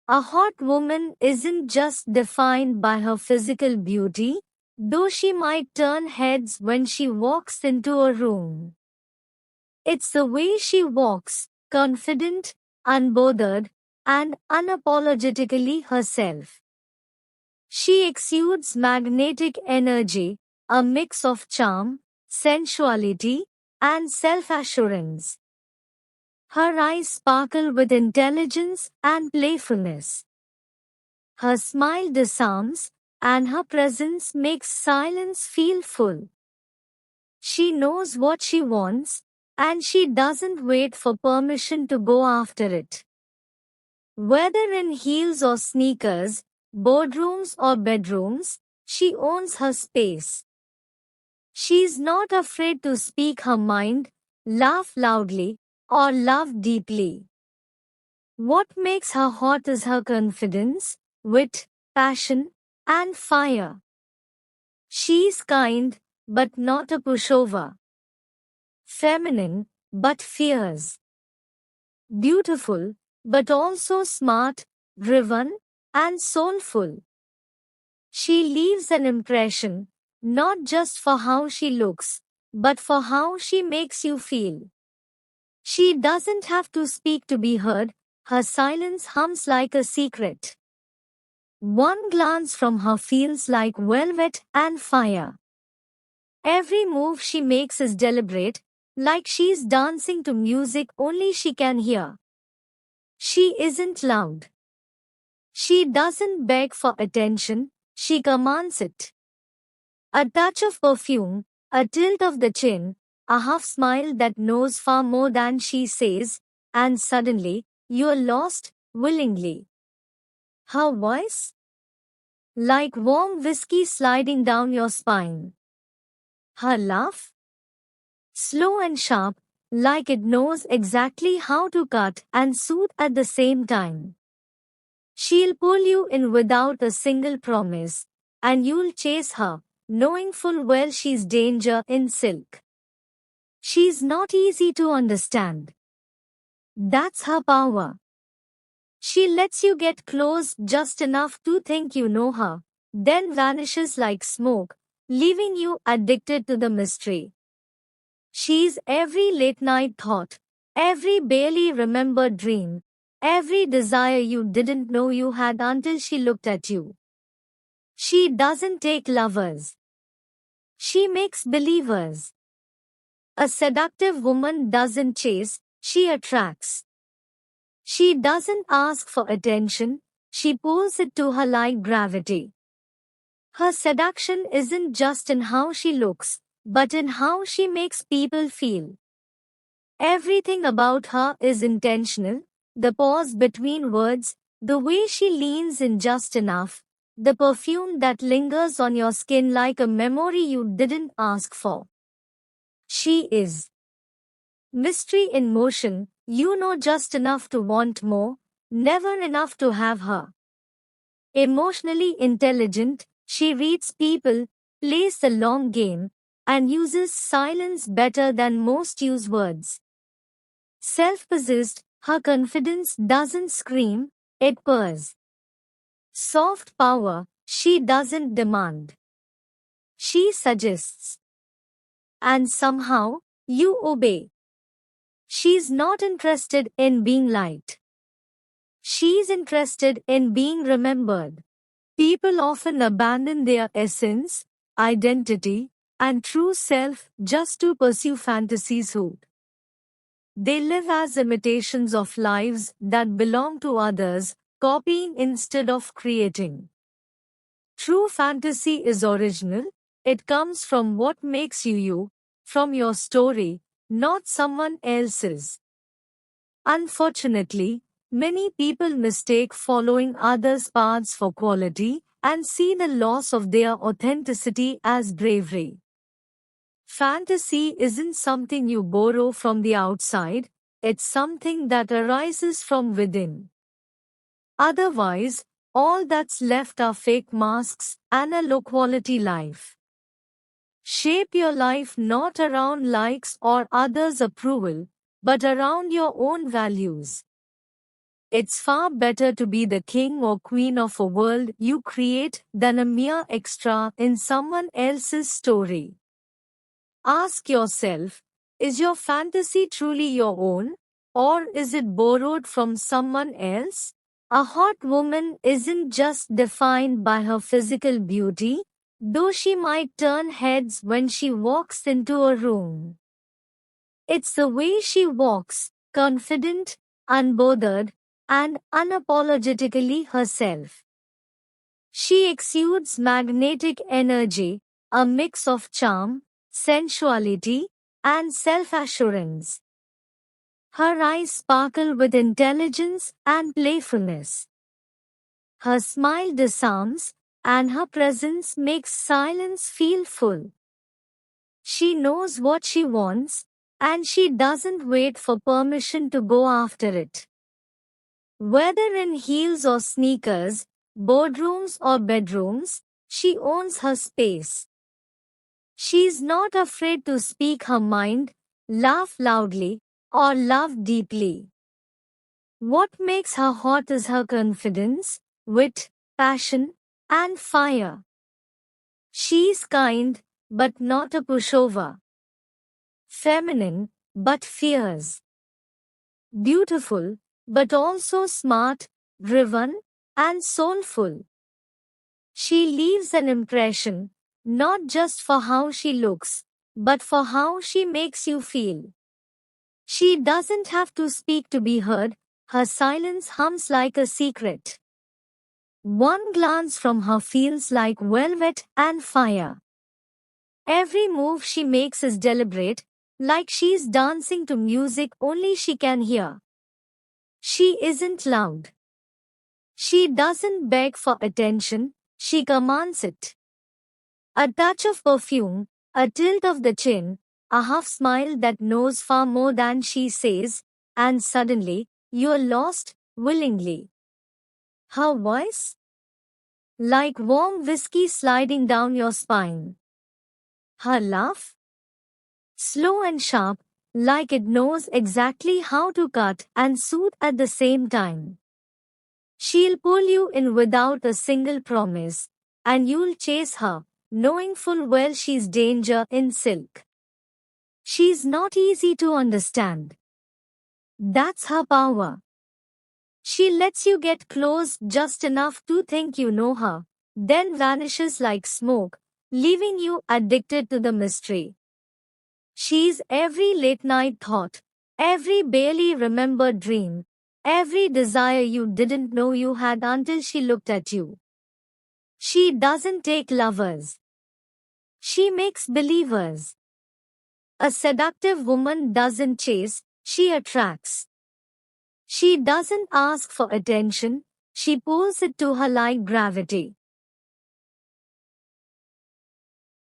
A hot woman isn't just defined by her physical beauty, though she might turn heads when she walks into a room. It's the way she walks, confident, unbothered, and unapologetically herself. She exudes magnetic energy, a mix of charm, sensuality, and self-assurance. Her eyes sparkle with intelligence and playfulness. Her smile disarms, and her presence makes silence feel full. She knows what she wants, and she doesn't wait for permission to go after it. Whether in heels or sneakers, boardrooms or bedrooms, she owns her space. She's not afraid to speak her mind, laugh loudly, or love deeply. What makes her hot is her confidence, wit, passion, and fire. She's kind, but not a pushover. Feminine, but fierce. Beautiful, but also smart, driven, and soulful. She leaves an impression, not just for how she looks, but for how she makes you feel. She doesn't have to speak to be heard, her silence hums like a secret. One glance from her feels like velvet and fire. Every move she makes is deliberate, like she's dancing to music only she can hear. She isn't loud. She doesn't beg for attention, she commands it. A touch of perfume, a tilt of the chin, a half smile that knows far more than she says, and suddenly, you're lost, willingly. Her voice? Like warm whiskey sliding down your spine. Her laugh? Slow and sharp, like it knows exactly how to cut and soothe at the same time. She'll pull you in without a single promise, and you'll chase her, knowing full well she's danger in silk. She's not easy to understand. That's her power. She lets you get close just enough to think you know her, then vanishes like smoke, leaving you addicted to the mystery. She's every late night thought, every barely remembered dream, every desire you didn't know you had until she looked at you. She doesn't take lovers. She makes believers. A seductive woman doesn't chase, she attracts. She doesn't ask for attention, she pulls it to her like gravity. Her seduction isn't just in how she looks, but in how she makes people feel. Everything about her is intentional, the pause between words, the way she leans in just enough, the perfume that lingers on your skin like a memory you didn't ask for. She is mystery in motion, you know just enough to want more, never enough to have her. Emotionally intelligent, she reads people, plays the long game, and uses silence better than most use words. Self-possessed, her confidence doesn't scream, it purrs. Soft power, she doesn't demand. She suggests. And somehow, you obey. She's not interested in being liked. She's interested in being remembered. People often abandon their essence, identity, and true self just to pursue fantasies who they live as imitations of lives that belong to others, copying instead of creating. True fantasy is original, it comes from what makes you you, from your story, not someone else's. Unfortunately, many people mistake following others' paths for quality and see the loss of their authenticity as bravery. Fantasy isn't something you borrow from the outside, it's something that arises from within. Otherwise, all that's left are fake masks and a low-quality life. Shape your life not around likes or others' approval, but around your own values. It's far better to be the king or queen of a world you create than a mere extra in someone else's story. Ask yourself, is your fantasy truly your own, or is it borrowed from someone else? A hot woman isn't just defined by her physical beauty, though she might turn heads when she walks into a room. It's the way she walks, confident, unbothered, and unapologetically herself. She exudes magnetic energy, a mix of charm, sensuality, and self-assurance. Her eyes sparkle with intelligence and playfulness. Her smile disarms, and her presence makes silence feel full. She knows what she wants, and she doesn't wait for permission to go after it. Whether in heels or sneakers, boardrooms or bedrooms, she owns her space. She's not afraid to speak her mind, laugh loudly, or love deeply. What makes her hot is her confidence, wit, passion, and fire. She's kind, but not a pushover. Feminine, but fierce. Beautiful, but also smart, driven, and soulful. She leaves an impression, not just for how she looks, but for how she makes you feel. She doesn't have to speak to be heard, her silence hums like a secret. One glance from her feels like velvet and fire. Every move she makes is deliberate, like she's dancing to music only she can hear. She isn't loud. She doesn't beg for attention, she commands it. A touch of perfume, a tilt of the chin, a half smile that knows far more than she says, and suddenly, you're lost, willingly. Her voice? Like warm whiskey sliding down your spine. Her laugh? Slow and sharp, like it knows exactly how to cut and soothe at the same time. She'll pull you in without a single promise, and you'll chase her, knowing full well she's danger in silk. She's not easy to understand. That's her power. She lets you get close just enough to think you know her, then vanishes like smoke, leaving you addicted to the mystery. She's every late night thought, every barely remembered dream, every desire you didn't know you had until she looked at you. She doesn't take lovers. She makes believers. A seductive woman doesn't chase, she attracts. She doesn't ask for attention, she pulls it to her like gravity.